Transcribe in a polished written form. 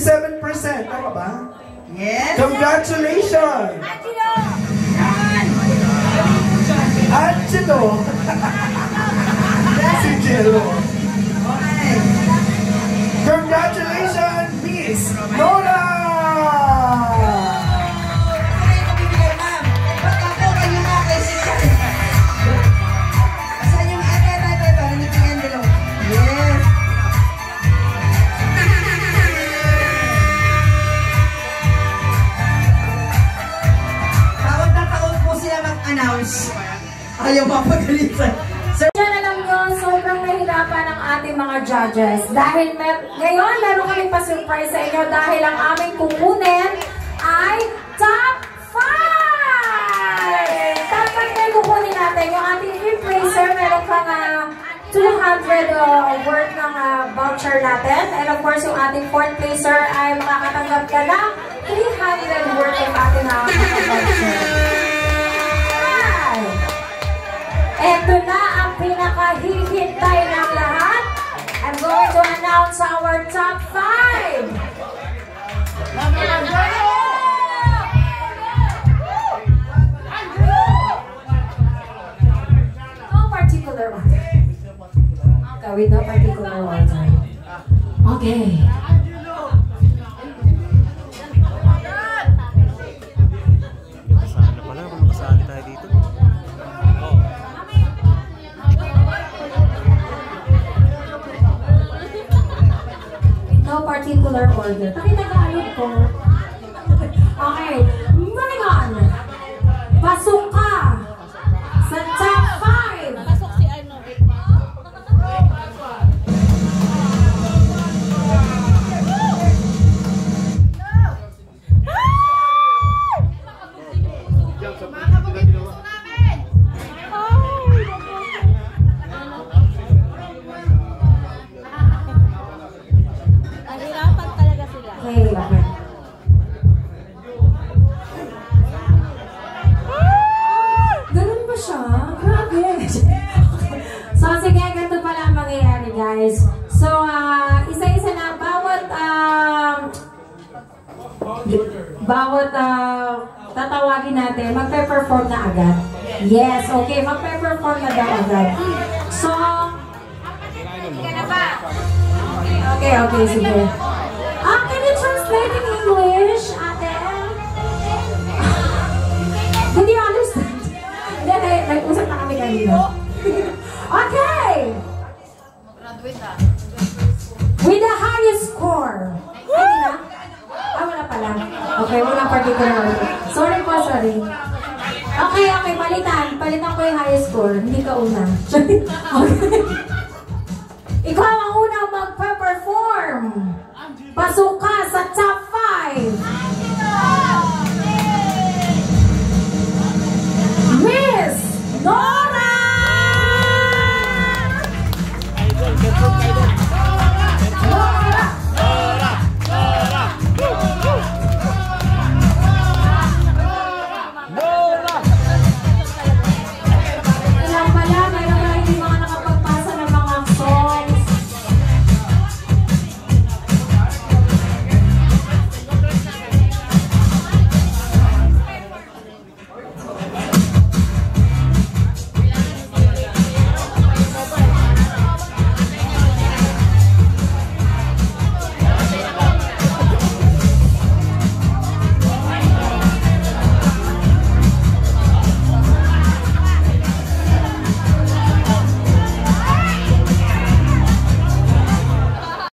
97%. Tama ba? Yes. Congratulations! Angelo! Si Jello. Okay. Congratulations, Miss Nora! Ayaw mapagalitan. Diyan alam nyo, sobrang nahirapan ang ating mga judges. Dahil ngayon, meron kami pa-surprise sa inyo dahil ang aming kukunin ay top 5! Top 5 na kukunin natin. Yung ating fifth placer, meron pang 200 worth ng voucher natin. And of course, yung ating fourth placer ay makakatanggap ka ng 300 worth of ating voucher. Ito na ang pinakahihintay ng lahat. I'm going to announce our top 5. No particular order. Okay, with no particular order. Okay. Sana pala kung makasali tayo dito. No particular order. Pakitagalog ko. Okay. Moving on. Pasok ka sa top 5. Pasok si ano. Nahirapan talaga sila. Okay, okay. Ganun ba siya? Grabe. So, sige, ganito pala ang mangyayari, guys. So, isa-isa na, bawat tatawagin natin, magpe-perform na agad. Yes, okay, magpe-perform na daw agad. So, okay, sige. Can you translate in English, ate? Did you understand? Hindi, nag-usap na kami kanina. Okay! With the highest score. Ay, na? Wala pala. Okay, wala particular. Sorry po, sorry. Okay, palitan. Palitan ko yung highest score. Hindi ka una. Okay. Ikaw ang unang magpa-perform. Pasok ka sa top 5.